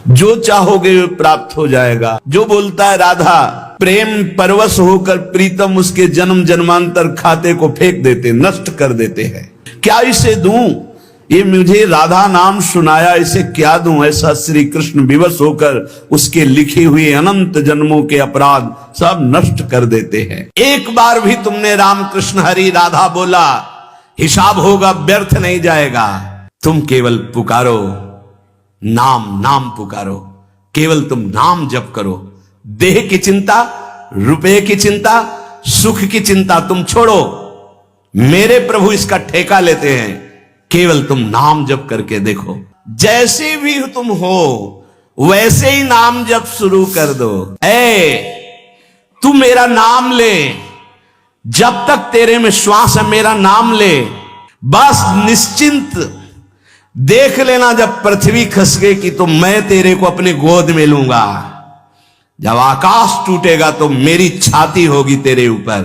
जो चाहोगे वो प्राप्त हो जाएगा। जो बोलता है राधा प्रेम परवश होकर प्रीतम उसके जन्म जन्मांतर खाते को फेंक देते, नष्ट कर देते हैं। क्या इसे दूं? ये मुझे राधा नाम सुनाया, इसे क्या दूं? ऐसा श्री कृष्ण विवश होकर उसके लिखे हुए अनंत जन्मों के अपराध सब नष्ट कर देते हैं। एक बार भी तुमने राम कृष्ण हरि राधा बोला, हिसाब होगा, व्यर्थ नहीं जाएगा। तुम केवल पुकारो, नाम नाम पुकारो, केवल तुम नाम जप करो। देह की चिंता, रुपए की चिंता, सुख की चिंता तुम छोड़ो, मेरे प्रभु इसका ठेका लेते हैं। केवल तुम नाम जप करके देखो, जैसे भी तुम हो वैसे ही नाम जप शुरू कर दो। तू मेरा नाम ले, जब तक तेरे में श्वास है मेरा नाम ले, बस निश्चिंत देख लेना। जब पृथ्वी खसकेगी तो मैं तेरे को अपने गोद में लूंगा। जब आकाश टूटेगा तो मेरी छाती होगी तेरे ऊपर।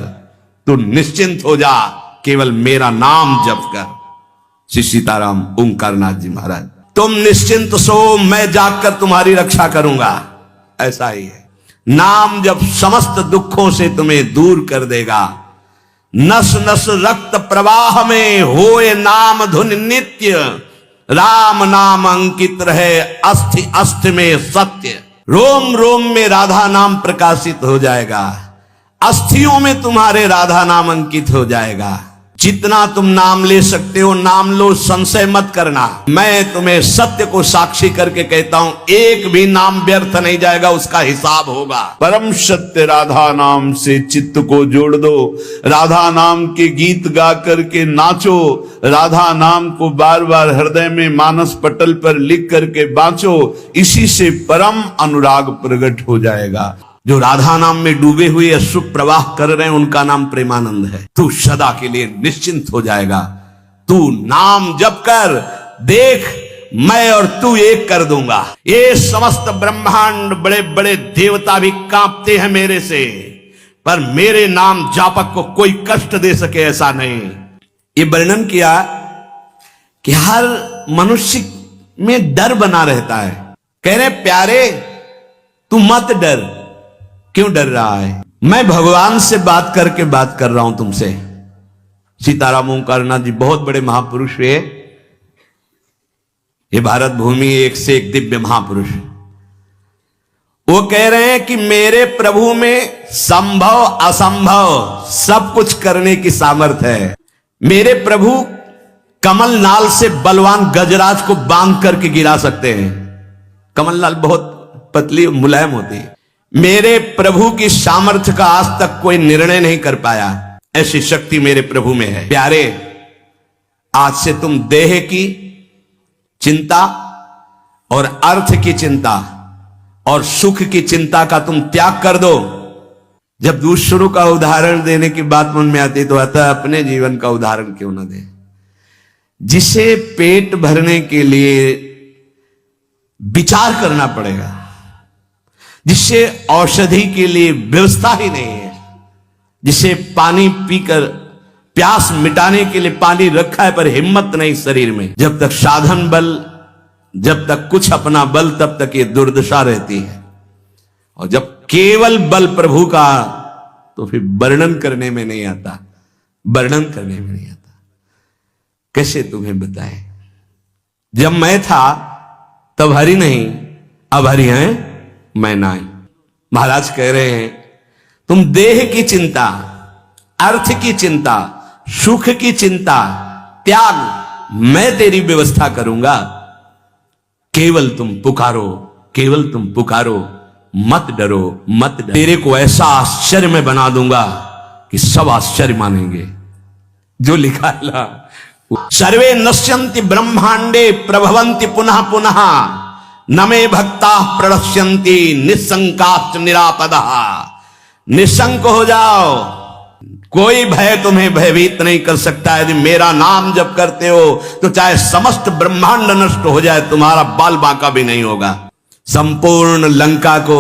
तू निश्चिंत हो जा, केवल मेरा नाम जप कर। श्री सीताराम ओंकारनाथ जी महाराज, तुम निश्चिंत सो, मैं जागकर तुम्हारी रक्षा करूंगा। ऐसा ही है, नाम जब समस्त दुखों से तुम्हें दूर कर देगा। नस नस रक्त प्रवाह में होए नाम धुन नित्य, राम नाम अंकित रहे अस्थि अस्थि में सत्य। रोम रोम में राधा नाम प्रकाशित हो जाएगा, अस्थियों में तुम्हारे राधा नाम अंकित हो जाएगा। जितना तुम नाम ले सकते हो नाम लो, संशय मत करना। मैं तुम्हें सत्य को साक्षी करके कहता हूं, एक भी नाम व्यर्थ नहीं जाएगा, उसका हिसाब होगा। परम सत्य राधा नाम से चित्त को जोड़ दो, राधा नाम के गीत गा करके नाचो, राधा नाम को बार बार हृदय में मानस पटल पर लिख करके बांचो। इसी से परम अनुराग प्रकट हो जाएगा। जो राधा नाम में डूबे हुए अश्रु प्रवाह कर रहे हैं उनका नाम प्रेमानंद है। तू सदा के लिए निश्चिंत हो जाएगा। तू नाम जप कर देख, मैं और तू एक कर दूंगा। ये समस्त ब्रह्मांड बड़े बड़े देवता भी कांपते हैं मेरे से, पर मेरे नाम जापक को कोई कष्ट दे सके ऐसा नहीं। ये वर्णन किया कि हर मनुष्य में डर बना रहता है। कह रहे प्यारे तू मत डर। क्यों डर रहा है? मैं भगवान से बात करके बात कर रहा हूं तुमसे। सीताराम ओंकारनाथ जी बहुत बड़े महापुरुष हुए। ये भारत भूमि एक से एक दिव्य महापुरुष। वो कह रहे हैं कि मेरे प्रभु में संभव असंभव सब कुछ करने की सामर्थ्य है। मेरे प्रभु कमल नाल से बलवान गजराज को बांध करके गिरा सकते हैं। कमल नाल बहुत पतली मुलायम होती है। मेरे प्रभु की सामर्थ्य का आज तक कोई निर्णय नहीं कर पाया, ऐसी शक्ति मेरे प्रभु में है। प्यारे, आज से तुम देह की चिंता और अर्थ की चिंता और सुख की चिंता का तुम त्याग कर दो। जब दूसरों का उदाहरण देने की बात मन में आती तो आता है अपने जीवन का उदाहरण क्यों ना दे। जिसे पेट भरने के लिए विचार करना पड़ेगा, जिससे औषधि के लिए व्यवस्था ही नहीं है, जिसे पानी पीकर प्यास मिटाने के लिए पानी रखा है पर हिम्मत नहीं शरीर में, जब तक साधन बल, जब तक कुछ अपना बल, तब तक ये दुर्दशा रहती है। और जब केवल बल प्रभु का, तो फिर वर्णन करने में नहीं आता, वर्णन करने में नहीं आता। कैसे तुम्हें बताएं? जब मैं था तब हरि नहीं, अब हरि हैं मैं नहीं। महाराज कह रहे हैं तुम देह की चिंता, अर्थ की चिंता, सुख की चिंता त्याग, मैं तेरी व्यवस्था करूंगा। केवल तुम पुकारो, केवल तुम पुकारो, मत डरो, मत डरो। तेरे को ऐसा आश्चर्य में बना दूंगा कि सब आश्चर्य मानेंगे। जो लिखा है सर्वे नश्यन्ति ब्रह्मांडे प्रभवन्ति पुनः पुनः, न मे भक्ता प्रणश्यन्ति निशंकाश्च निरापदः। निशंक हो जाओ, कोई भय तुम्हें भयभीत नहीं कर सकता। यदि मेरा नाम जप करते हो तो चाहे समस्त ब्रह्मांड नष्ट हो जाए, तुम्हारा बाल बांका भी नहीं होगा। संपूर्ण लंका को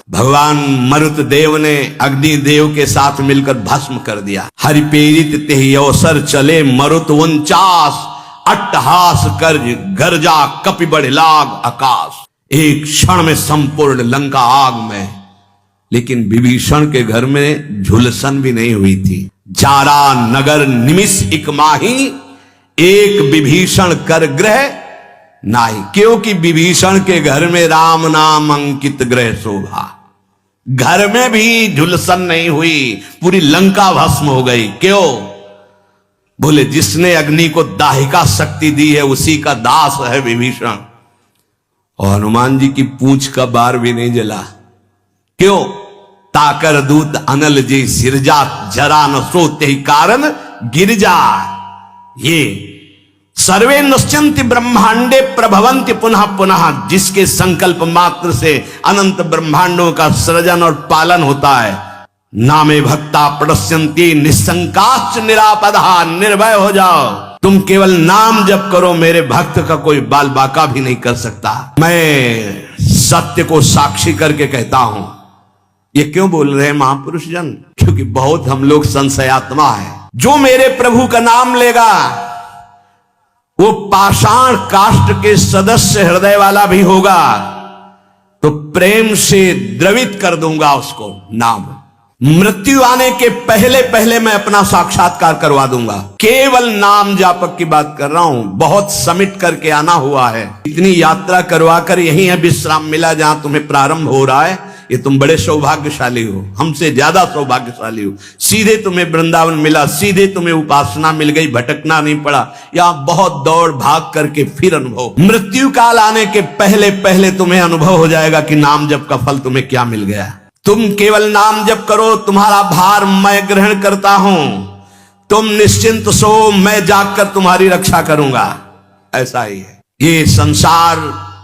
भगवान मरुत देव ने अग्नि देव के साथ मिलकर भस्म कर दिया। हरि प्रेरित तेहि अवसर चले मरुत 49, अट्टहास कर गर्जा कपि बढ़ लाग आकाश। एक क्षण में संपूर्ण लंका आग में। लेकिन विभीषण के घर में झुलसन भी नहीं हुई थी। जारा नगर निमिष इक माही, एक विभीषण कर ग्रह नाही। क्योंकि विभीषण के घर में राम नाम अंकित ग्रह शोभा। घर में भी झुलसन नहीं हुई, पूरी लंका भस्म हो गई। क्यों? बोले जिसने अग्नि को दाहिका शक्ति दी है उसी का दास है विभीषण। और हनुमान जी की पूंछ का बार भी नहीं जला। क्यों? ताकर दूत अनल जी सिरजा, जरा न सोते ही कारण गिरजा। ये सर्वे नश्यन्ति ब्रह्मांडे प्रभवन्ति पुनः पुनः, जिसके संकल्प मात्र से अनंत ब्रह्मांडों का सृजन और पालन होता है। नामे भक्ता प्रणश्यन्ति निसंकाश्च निरापदा। निर्भय हो जाओ, तुम केवल नाम जप करो, मेरे भक्त का कोई बाल बाका भी नहीं कर सकता। मैं सत्य को साक्षी करके कहता हूं। ये क्यों बोल रहे हैं महापुरुष जन? क्योंकि बहुत हम लोग संशयात्मा है। जो मेरे प्रभु का नाम लेगा वो पाषाण काष्ठ के सदस्य हृदय वाला भी होगा, तो प्रेम से द्रवित कर दूंगा उसको। नाम मृत्यु आने के पहले पहले मैं अपना साक्षात्कार करवा दूंगा। केवल नाम जापक की बात कर रहा हूं। बहुत समिट करके आना हुआ है। इतनी यात्रा करवा कर यही है विश्राम मिला जहां तुम्हें प्रारंभ हो रहा है। ये तुम बड़े सौभाग्यशाली हो, हमसे ज्यादा सौभाग्यशाली हो। सीधे तुम्हें वृंदावन मिला, सीधे तुम्हें उपासना मिल गई, भटकना नहीं पड़ा। यहां बहुत दौड़ भाग करके फिर अनुभव। मृत्यु काल आने के पहले पहले तुम्हें अनुभव हो जाएगा कि नाम जप का फल तुम्हें क्या मिल गया। तुम केवल नाम जप करो, तुम्हारा भार मैं ग्रहण करता हूं। तुम निश्चिंत सो, मैं जागकर तुम्हारी रक्षा करूंगा। ऐसा ही है। ये संसार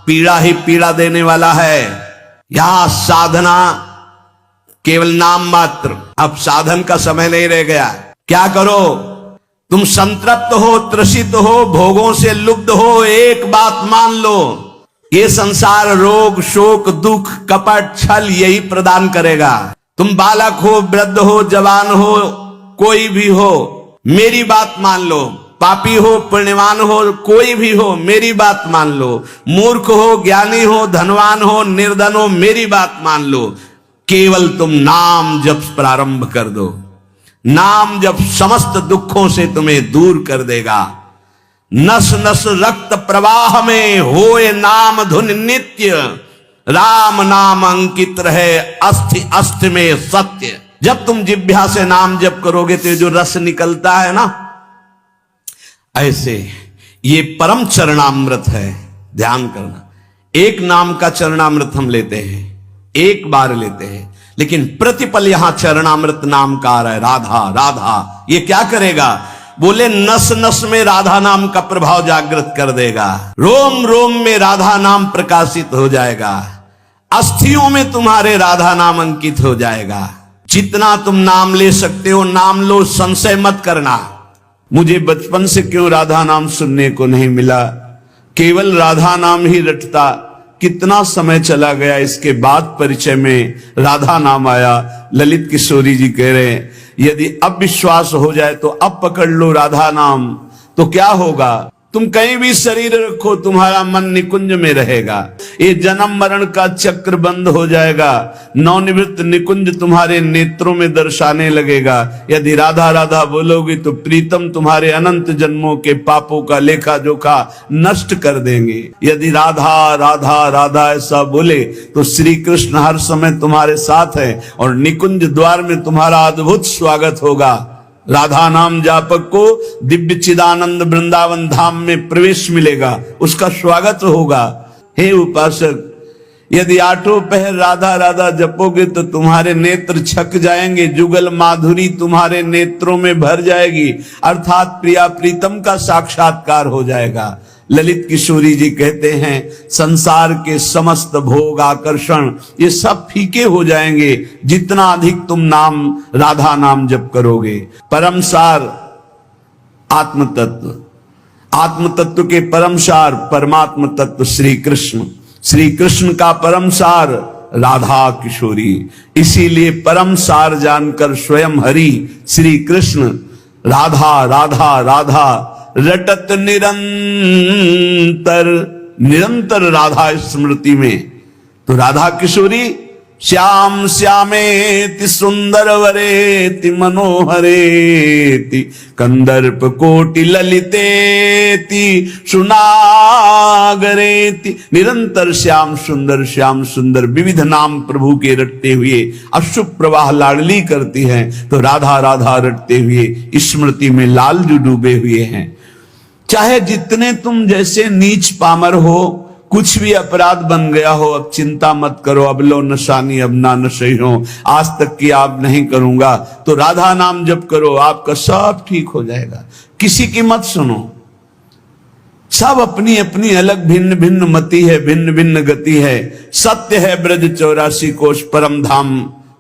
पीड़ा ही पीड़ा देने वाला है। यहां साधना केवल नाम मात्र। अब साधन का समय नहीं रह गया। क्या करो? तुम संतृप्त हो, त्रसित हो, भोगों से लुब्ध हो, एक बात मान लो, ये संसार रोग शोक दुख कपट छल यही प्रदान करेगा। तुम बालक हो, वृद्ध हो, जवान हो, कोई भी हो, मेरी बात मान लो। पापी हो, पुण्यवान हो, कोई भी हो, मेरी बात मान लो। मूर्ख हो, ज्ञानी हो, धनवान हो, निर्धन हो, मेरी बात मान लो। केवल तुम नाम जप प्रारंभ कर दो। नाम जप समस्त दुखों से तुम्हें दूर कर देगा। नस नस रक्त प्रवाह में होए नाम धुन नित्य, राम नाम अंकित रहे अस्थि अस्थि में सत्य। जब तुम जिह्वा से नाम जप करोगे तो जो रस निकलता है ना, ऐसे ये परम चरणामृत है। ध्यान करना, एक नाम का चरणामृत हम लेते हैं, एक बार लेते हैं, लेकिन प्रतिपल यहां चरणामृत नाम का आ रहा है। राधा राधा, ये क्या करेगा? बोले नस नस में राधा नाम का प्रभाव जागृत कर देगा। रोम रोम में राधा नाम प्रकाशित हो जाएगा। अस्थियों में तुम्हारे राधा नाम अंकित हो जाएगा। जितना तुम नाम ले सकते हो नाम लो, संशय मत करना। मुझे बचपन से क्यों राधा नाम सुनने को नहीं मिला, केवल राधा नाम ही रटता। कितना समय चला गया, इसके बाद परिचय में राधा नाम आया। ललित किशोरी जी कह रहे हैं यदि अब विश्वास हो जाए तो अब पकड़ लो राधा नाम, तो क्या होगा? तुम कहीं भी शरीर रखो, तुम्हारा मन निकुंज में रहेगा। ये जन्म मरण का चक्र बंद हो जाएगा। नवनिवृत्त निकुंज तुम्हारे नेत्रों में दर्शाने लगेगा। यदि राधा राधा बोलोगी तो प्रीतम तुम्हारे अनंत जन्मों के पापों का लेखा जोखा नष्ट कर देंगे। यदि राधा राधा राधा ऐसा बोले तो श्री कृष्ण हर समय तुम्हारे साथ है और निकुंज द्वार में तुम्हारा अद्भुत स्वागत होगा। राधा नाम जापक को दिव्य चिदानंद वृंदावन धाम में प्रवेश मिलेगा, उसका स्वागत होगा। हे उपासक, यदि आठों पहर राधा राधा जपोगे तो तुम्हारे नेत्र छक जाएंगे, जुगल माधुरी तुम्हारे नेत्रों में भर जाएगी, अर्थात प्रिया प्रीतम का साक्षात्कार हो जाएगा। ललित किशोरी जी कहते हैं संसार के समस्त भोग आकर्षण ये सब फीके हो जाएंगे जितना अधिक तुम नाम राधा नाम जप करोगे। परम सार आत्म तत्व, आत्म तत्व के परम सार परमात्म तत्व श्री कृष्ण, श्री कृष्ण का परम सार राधा किशोरी। इसीलिए परम सार जानकर स्वयं हरि श्री कृष्ण राधा राधा राधा रटत निरंतर निरंतर राधा स्मृति में। तो राधा किशोरी श्याम श्यामेति सुंदर वरेति मनोहरेति कंदर्प कोटि ललितेति सुनागरेति। निरंतर श्याम सुंदर विविध नाम प्रभु के रटते हुए अशुभ प्रवाह लाडली करती हैं। तो राधा राधा रटते हुए स्मृति में लालजू डूबे हुए हैं। चाहे जितने तुम जैसे नीच पामर हो, कुछ भी अपराध बन गया हो, अब चिंता मत करो। अब लो नशानी अब ना नशे हो, आज तक की आप नहीं करूंगा। तो राधा नाम जप करो, आपका सब ठीक हो जाएगा। किसी की मत सुनो, सब अपनी अपनी अलग भिन्न भिन्न मति है, भिन्न भिन्न गति है। सत्य है ब्रज 84 कोश परम धाम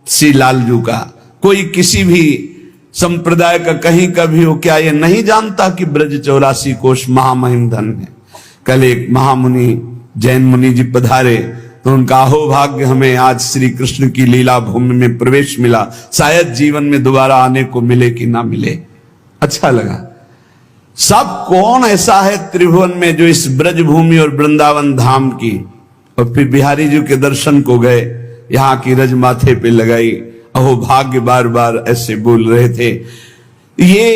श्री लालजू का। कोई किसी भी संप्रदाय का कहीं का भी हो, क्या ये नहीं जानता कि ब्रज 84 कोश महामहिम धन है। कल एक महामुनि जैन मुनि जी पधारे तो उनका अहो भाग्य, हमें आज श्री कृष्ण की लीला भूमि में प्रवेश मिला, शायद जीवन में दोबारा आने को मिले कि ना मिले। अच्छा लगा। सब कौन ऐसा है त्रिभुवन में जो इस ब्रज भूमि और वृंदावन धाम की, और फिर बिहारी जी के दर्शन को गए, यहाँ की रज माथे पे लगाई, अहो भाग्य बार बार ऐसे बोल रहे थे। ये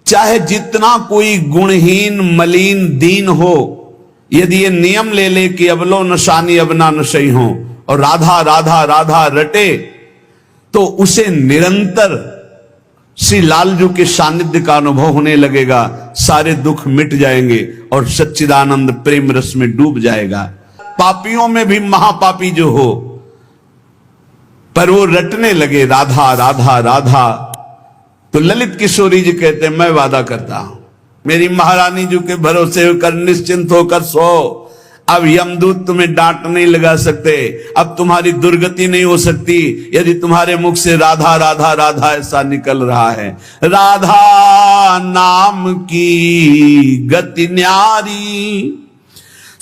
चाहे जितना कोई गुणहीन मलिन दीन हो, यदि ये नियम ले ले कि अब लो नशानी अब ना नशई हो और राधा राधा राधा रटे, तो उसे निरंतर श्री लालजू के सानिध्य का अनुभव होने लगेगा। सारे दुख मिट जाएंगे और सच्चिदानंद प्रेम रस में डूब जाएगा। पापियों में भी महापापी जो हो, पर वो रटने लगे राधा राधा राधा, तो ललित किशोरी जी कहते हैं, मैं वादा करता हूं मेरी महारानी जी के भरोसे होकर निश्चिंत होकर सो। अब यमदूत तुम्हें डांट नहीं लगा सकते, अब तुम्हारी दुर्गति नहीं हो सकती यदि तुम्हारे मुख से राधा राधा राधा ऐसा निकल रहा है। राधा नाम की गति न्यारी,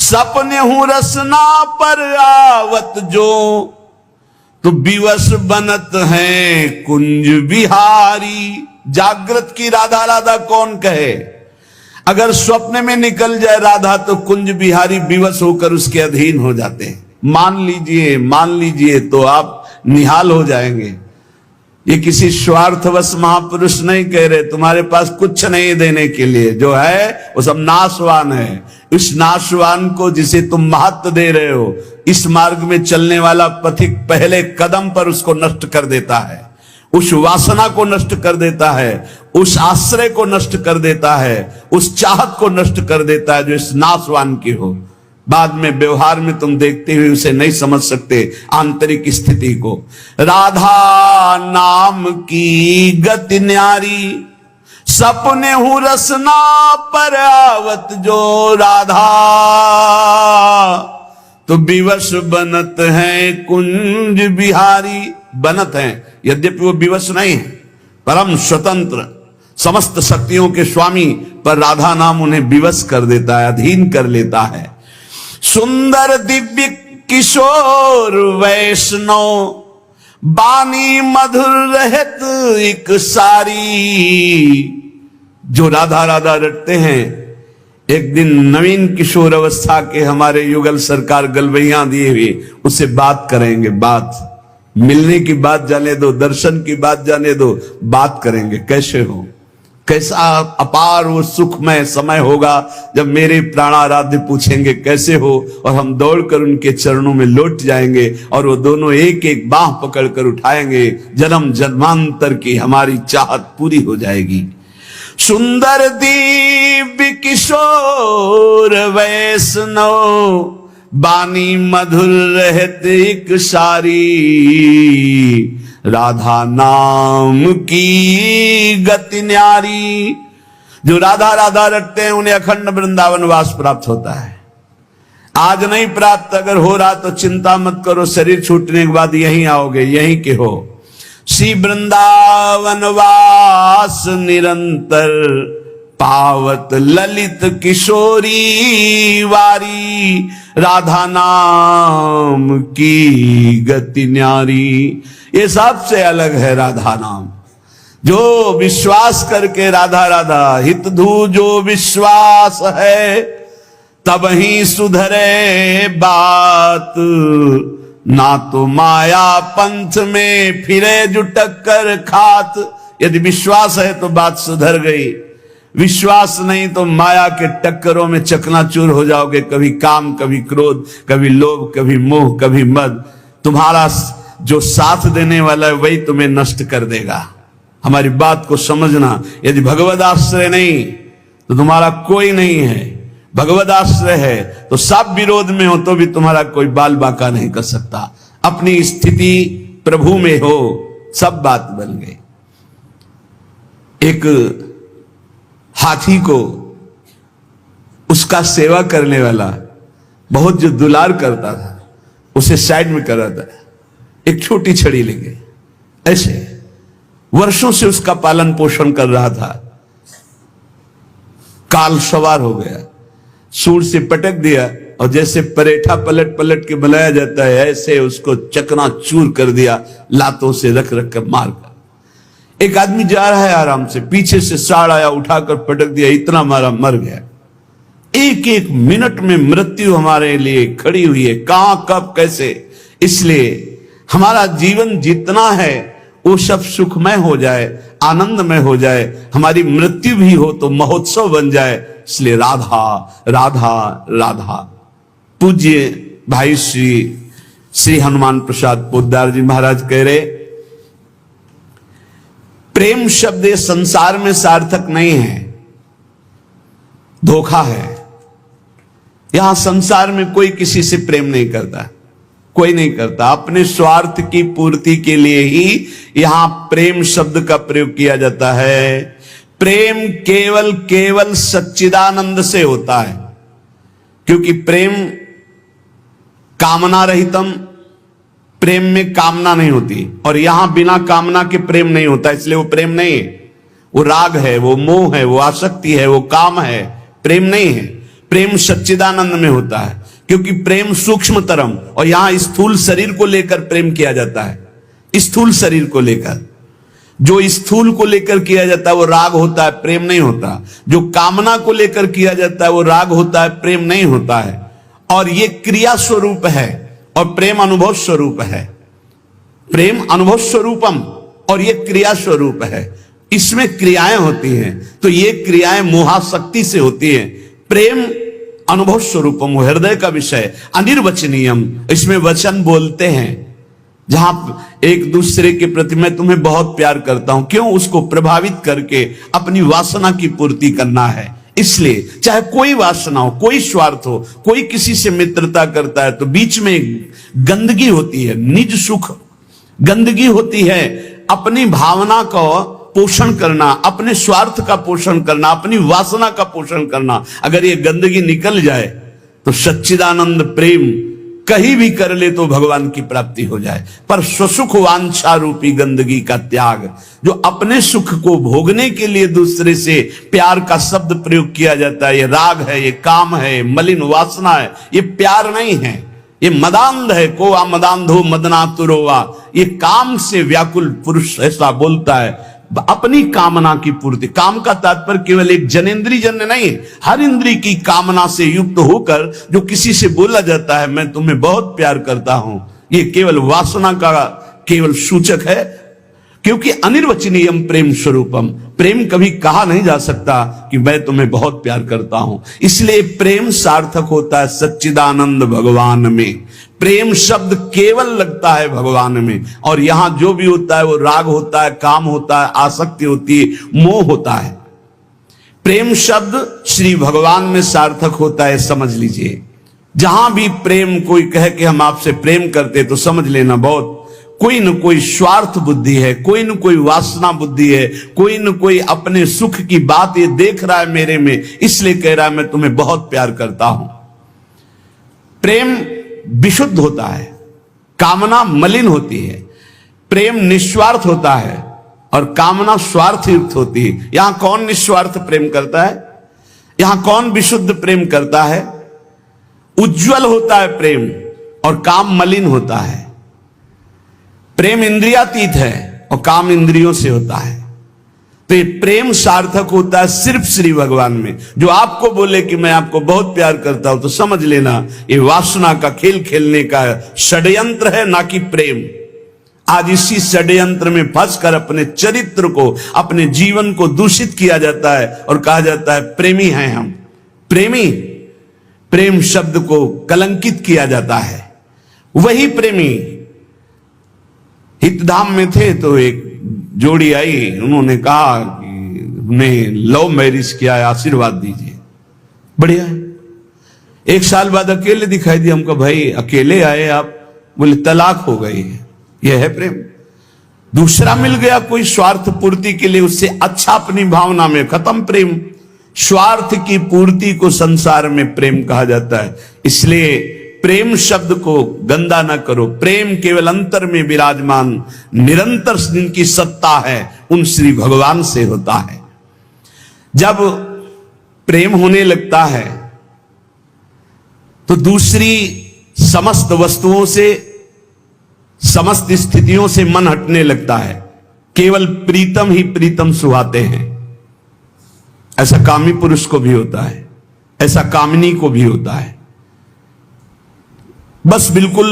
सपने हूं रसना पर आवत जो, तो विवश बनत है कुंज बिहारी। जागृत की राधा राधा कौन कहे, अगर स्वप्न में निकल जाए राधा तो कुंज बिहारी विवश होकर उसके अधीन हो जाते हैं। मान लीजिए तो आप निहाल हो जाएंगे। ये किसी स्वार्थवश महापुरुष नहीं कह रहे, तुम्हारे पास कुछ नहीं देने के लिए, जो है वो सब नाशवान है। इस नाशवान को जिसे तुम महत्व दे रहे हो, इस मार्ग में चलने वाला पथिक पहले कदम पर उसको नष्ट कर देता है, उस वासना को नष्ट कर देता है, उस आश्रय को नष्ट कर देता है, उस चाहत को नष्ट कर देता है जो इस नाशवान की हो। बाद में व्यवहार में तुम देखते हुए उसे नहीं समझ सकते आंतरिक स्थिति को। राधा नाम की गति न्यारी, सपने हूं रसना पर आवत जो, राधा तो विवश बनत है कुंज बिहारी। बनत है, यद्यपि वो विवश नहीं है, परम स्वतंत्र समस्त शक्तियों के स्वामी, पर राधा नाम उन्हें विवश कर देता है, अधीन कर लेता है। सुंदर दिव्य किशोर वैष्णव, बानी मधुर रहत एक सारी। जो राधा राधा रटते हैं, एक दिन नवीन किशोर अवस्था के हमारे युगल सरकार गलवैया दिए हुए, उससे बात करेंगे। बात मिलने की बात जाने दो, दर्शन की बात जाने दो, बात करेंगे कैसे हो, कैसा अपार वो सुखमय समय होगा जब मेरे प्राणाराध्य पूछेंगे कैसे हो, और हम दौड़कर उनके चरणों में लौट जाएंगे और वो दोनों एक एक बाह पकड़कर उठाएंगे। जन्म जन्मांतर की हमारी चाहत पूरी हो जाएगी। सुंदर दिव्य किशोर वैष्णव, बानी मधुर रहत एक सारी। राधा नाम की गति न्यारी, जो राधा राधा रटते हैं उन्हें अखंड वृंदावन वास प्राप्त होता है। आज नहीं प्राप्त, अगर हो रहा तो चिंता मत करो, शरीर छूटने के बाद यहीं आओगे, यहीं के हो। श्री वृंदावन वास निरंतर, पावत ललित किशोरी वारी। राधा नाम की गति न्यारी, ये सबसे अलग है राधा नाम। जो विश्वास करके राधा राधा, हित धू जो विश्वास है, तब ही सुधरे बात, ना तो माया पंथ में फिरे जो टक्कर खात। यदि विश्वास है तो बात सुधर गई, विश्वास नहीं तो माया के टक्करों में चकनाचूर हो जाओगे। कभी काम, कभी क्रोध, कभी लोभ, कभी मोह, कभी मद। तुम्हारा जो साथ देने वाला है वही तुम्हें नष्ट कर देगा। हमारी बात को समझना, यदि भगवद आश्रय नहीं तो तुम्हारा कोई नहीं है, भगवद आश्रय है तो सब विरोध में हो तो भी तुम्हारा कोई बाल बांका नहीं कर सकता। अपनी स्थिति प्रभु में हो, सब बात बन गई। एक हाथी को उसका सेवा करने वाला बहुत जो दुलार करता था, उसे साइड में कर रहा था, एक छोटी छड़ी लेके ऐसे वर्षों से उसका पालन पोषण कर रहा था। काल सवार हो गया, सूर से पटक दिया और जैसे परेठा पलट पलट के बनाया जाता है ऐसे उसको चकनाचूर कर दिया, लातों से रख रख कर मार कर। एक आदमी जा रहा है आराम से, पीछे से साड़ आया, उठाकर पटक दिया, इतना मारा, मर गया। एक एक मिनट में मृत्यु हमारे लिए खड़ी हुई है, कहां कब कैसे। इसलिए हमारा जीवन जितना है वो सब सुखमय हो जाए, आनंदमय हो जाए, हमारी मृत्यु भी हो तो महोत्सव बन जाए। इसलिए राधा राधा राधा। पूज्य भाई श्री हनुमान प्रसाद पोद्दार जी महाराज कह रहे, प्रेम शब्द ये संसार में सार्थक नहीं है, धोखा है। यहां संसार में कोई किसी से प्रेम नहीं करता, कोई नहीं करता। अपने स्वार्थ की पूर्ति के लिए ही यहां प्रेम शब्द का प्रयोग किया जाता है। प्रेम केवल केवल सच्चिदानंद से होता है, क्योंकि प्रेम कामना रहितम, प्रेम में कामना नहीं होती, और यहां बिना कामना के प्रेम नहीं होता, इसलिए वो प्रेम नहीं है। वो राग है, वो मोह है, वो आसक्ति है, वो काम है, प्रेम नहीं है। प्रेम सच्चिदानंद में होता है, क्योंकि प्रेम सूक्ष्मतरम, और यहां स्थूल शरीर को लेकर प्रेम किया जाता है। स्थूल शरीर को लेकर, जो स्थूल को लेकर किया जाता है वो राग होता है, प्रेम नहीं होता। जो कामना को लेकर किया जाता है वो राग होता है, प्रेम नहीं होता है। और ये क्रिया स्वरूप है और प्रेम अनुभव स्वरूप है। प्रेम अनुभव स्वरूपम और ये क्रिया स्वरूप है, इसमें क्रियाएं होती हैं। तो ये क्रियाएं मोहाशक्ति से होती हैं। प्रेम अनुभव स्वरूपम, हृदय का विषय, अनिर्वचनीयम, इसमें वचन बोलते हैं। जहां एक दूसरे के प्रति मैं तुम्हें बहुत प्यार करता हूं, क्यों? उसको प्रभावित करके अपनी वासना की पूर्ति करना है। इसलिए चाहे कोई वासना हो, कोई स्वार्थ हो, कोई किसी से मित्रता करता है तो बीच में गंदगी होती है, निज सुख गंदगी होती है। अपनी भावना को पोषण करना, अपने स्वार्थ का पोषण करना, अपनी वासना का पोषण करना, अगर ये गंदगी निकल जाए तो सच्चिदानंद प्रेम कहीं भी कर ले तो भगवान की प्राप्ति हो जाए। पर स्वसुख वांछा रूपी गंदगी का त्याग, जो अपने सुख को भोगने के लिए दूसरे से प्यार का शब्द प्रयोग किया जाता है, ये राग है, ये काम है, ये मलिन वासना है, ये प्यार नहीं है, ये मदांध है। को आ मदांधो मदनातुरोवा, ये काम से व्याकुल पुरुष ऐसा बोलता है। अपनी कामना की पूर्ति, काम का तात्पर्य केवल एक जनेन्द्रीय जन्य नहीं है, हर इंद्री की कामना से युक्त होकर जो किसी से बोला जाता है मैं तुम्हें बहुत प्यार करता हूं, ये केवल वासना का केवल सूचक है। क्योंकि अनिर्वचनीयम प्रेम स्वरूपम, प्रेम कभी कहा नहीं जा सकता कि मैं तुम्हें बहुत प्यार करता हूं। इसलिए प्रेम सार्थक होता है सच्चिदानंद भगवान में। प्रेम शब्द केवल लगता है भगवान में, और यहां जो भी होता है वो राग होता है, काम होता है, आसक्ति होती है, मोह होता है। प्रेम शब्द श्री भगवान में सार्थक होता है, समझ लीजिए। जहां भी प्रेम कोई कहे कि हम आपसे प्रेम करते, तो समझ लेना बहुत कोई न कोई स्वार्थ बुद्धि है, कोई न कोई वासना बुद्धि है, कोई न कोई अपने सुख की बात ये देख रहा है मेरे में, इसलिए कह रहा है मैं तुम्हें बहुत प्यार करता हूं। प्रेम विशुद्ध होता है, कामना मलिन होती है। प्रेम निस्वार्थ होता है और कामना स्वार्थ युक्त होती है। यहां कौन निस्वार्थ प्रेम करता है? यहां कौन विशुद्ध प्रेम करता है? उज्जवल होता है प्रेम और काम मलिन होता है। प्रेम इंद्रियातीत है और काम इंद्रियों से होता है। तो ये प्रेम सार्थक होता है सिर्फ श्री भगवान में। जो आपको बोले कि मैं आपको बहुत प्यार करता हूं, तो समझ लेना ये वासना का खेल खेलने का षड्यंत्र है, ना कि प्रेम। आज इसी षड्यंत्र में फंसकर अपने चरित्र को, अपने जीवन को दूषित किया जाता है और कहा जाता है प्रेमी हैं हम। प्रेमी, प्रेम शब्द को कलंकित किया जाता है। वही प्रेमी हितधाम में थे तो एक जोड़ी आई, उन्होंने कहा कि उन्हें लव मैरिज किया है, आशीर्वाद दीजिए। बढ़िया है। एक साल बाद अकेले दिखाई दिया हमको, भाई अकेले आए आप? बोले तलाक हो गई है। यह है प्रेम। दूसरा मिल गया कोई स्वार्थ पूर्ति के लिए, उससे अच्छा अपनी भावना में, खत्म प्रेम। स्वार्थ की पूर्ति को संसार में प्रेम कहा जाता है। इसलिए प्रेम शब्द को गंदा ना करो। प्रेम केवल अंतर में विराजमान निरंतर जिनकी सत्ता है उन श्री भगवान से होता है। जब प्रेम होने लगता है तो दूसरी समस्त वस्तुओं से, समस्त स्थितियों से मन हटने लगता है। केवल प्रीतम ही प्रीतम सुहाते हैं। ऐसा कामी पुरुष को भी होता है, ऐसा कामिनी को भी होता है। बस बिल्कुल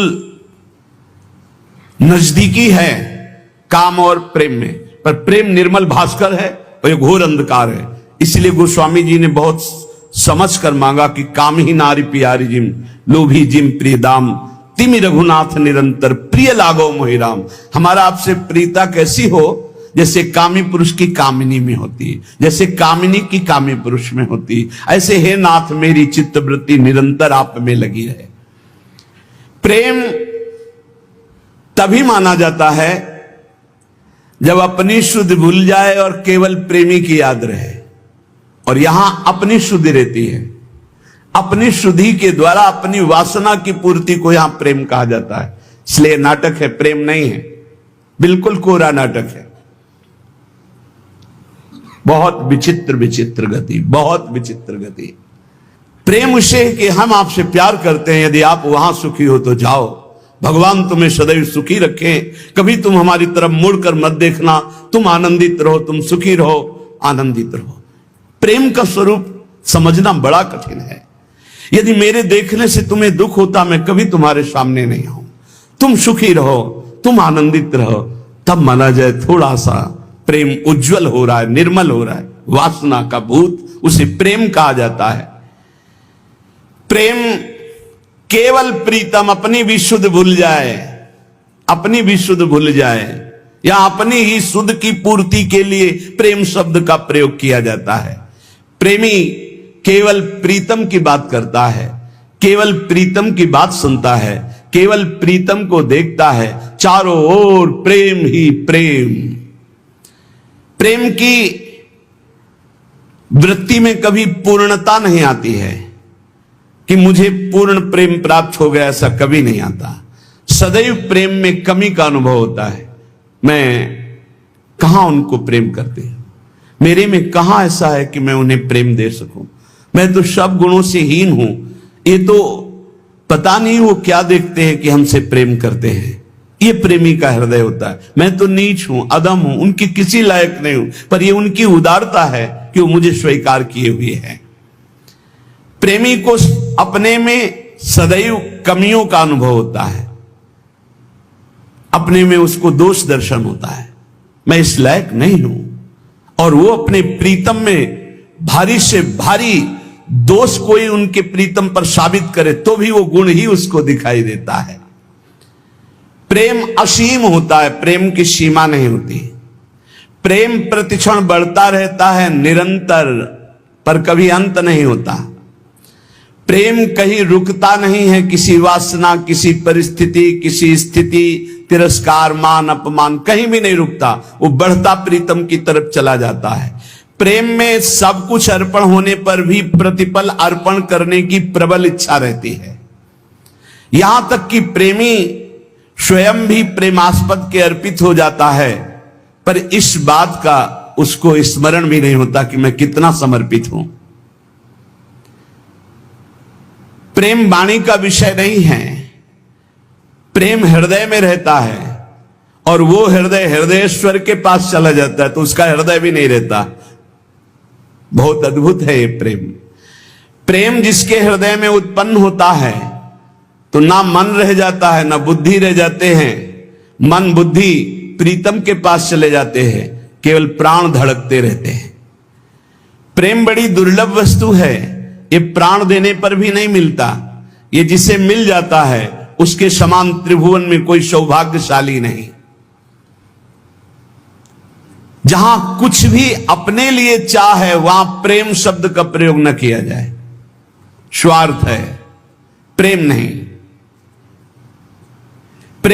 नजदीकी है काम और प्रेम में, पर प्रेम निर्मल भास्कर है और यह घोर अंधकार है। इसलिए गोस्वामी जी ने बहुत समझ कर मांगा कि काम ही नारी प्यारी जिम, लोभी जिम प्रिय दाम, तिमि रघुनाथ निरंतर प्रिय लागो मोहिराम। हमारा आपसे प्रीता कैसी हो? जैसे कामी पुरुष की कामिनी में होती है, जैसे कामिनी की कामी पुरुष में होती है, ऐसे हे नाथ मेरी चित्तवृत्ति निरंतर आप में लगी रहे। प्रेम तभी माना जाता है जब अपनी शुद्ध भूल जाए और केवल प्रेमी की याद रहे। और यहां अपनी शुद्धि रहती है। अपनी शुद्धि के द्वारा अपनी वासना की पूर्ति को यहां प्रेम कहा जाता है। इसलिए नाटक है, प्रेम नहीं है। बिल्कुल कोरा नाटक है। बहुत विचित्र विचित्र गति, बहुत विचित्र गति। प्रेम उसे कि हम आपसे प्यार करते हैं, यदि आप वहां सुखी हो तो जाओ, भगवान तुम्हें सदैव सुखी रखें, कभी तुम हमारी तरफ मुड़कर मत देखना, तुम आनंदित रहो, तुम सुखी रहो, आनंदित रहो। प्रेम का स्वरूप समझना बड़ा कठिन है। यदि मेरे देखने से तुम्हें दुख होता, मैं कभी तुम्हारे सामने नहीं आऊं। तुम सुखी रहो, तुम आनंदित रहो, तब माना जाए थोड़ा सा प्रेम उज्जवल हो रहा है, निर्मल हो रहा है। वासना का भूत, उसे प्रेम कहा जाता है। प्रेम केवल प्रीतम अपनी भी शुद्ध भूल जाए, अपनी भी शुद्ध भूल जाए, या अपनी ही शुद्ध की पूर्ति के लिए प्रेम शब्द का प्रयोग किया जाता है। प्रेमी केवल प्रीतम की बात करता है, केवल प्रीतम की बात सुनता है, केवल प्रीतम को देखता है। चारों ओर प्रेम ही प्रेम। प्रेम की वृत्ति में कभी पूर्णता नहीं आती है कि मुझे पूर्ण प्रेम प्राप्त हो गया, ऐसा कभी नहीं आता। सदैव प्रेम में कमी का अनुभव होता है। मैं कहां उनको प्रेम करते हैं, मेरे में कहां ऐसा है कि मैं उन्हें प्रेम दे सकूं। मैं तो सब गुणों से हीन हूं। ये तो पता नहीं वो क्या देखते हैं कि हमसे प्रेम करते हैं। ये प्रेमी का हृदय होता है। मैं तो नीच हूं, अदम हूं, उनकी किसी लायक नहीं हूं, पर ये उनकी उदारता है कि वो मुझे स्वीकार किए हुए हैं। प्रेमी को अपने में सदैव कमियों का अनुभव होता है, अपने में उसको दोष दर्शन होता है, मैं इस लायक नहीं हूं। और वो अपने प्रीतम में भारी से भारी दोष कोई उनके प्रीतम पर साबित करे तो भी वो गुण ही उसको दिखाई देता है। प्रेम असीम होता है, प्रेम की सीमा नहीं होती। प्रेम प्रतिक्षण बढ़ता रहता है निरंतर, पर कभी अंत नहीं होता। प्रेम कहीं रुकता नहीं है, किसी वासना, किसी परिस्थिति, किसी स्थिति, तिरस्कार, मान, अपमान, कहीं भी नहीं रुकता। वो बढ़ता प्रीतम की तरफ चला जाता है। प्रेम में सब कुछ अर्पण होने पर भी प्रतिपल अर्पण करने की प्रबल इच्छा रहती है। यहां तक कि प्रेमी स्वयं भी प्रेमास्पद के अर्पित हो जाता है, पर इस बात का उसको स्मरण भी नहीं होता कि मैं कितना समर्पित हूं। प्रेम वाणी का विषय नहीं है, प्रेम हृदय में रहता है और वो हृदय हृदयेश्वर के पास चला जाता है तो उसका हृदय भी नहीं रहता। बहुत अद्भुत है ये प्रेम। प्रेम जिसके हृदय में उत्पन्न होता है तो ना मन रह जाता है ना बुद्धि रह जाते हैं। मन बुद्धि प्रीतम के पास चले जाते हैं, केवल प्राण धड़कते रहते हैं। प्रेम बड़ी दुर्लभ वस्तु है, ये प्राण देने पर भी नहीं मिलता। ये जिसे मिल जाता है उसके समान त्रिभुवन में कोई सौभाग्यशाली नहीं। जहां कुछ भी अपने लिए चाह है वहां प्रेम शब्द का प्रयोग न किया जाए। स्वार्थ है, प्रेम नहीं।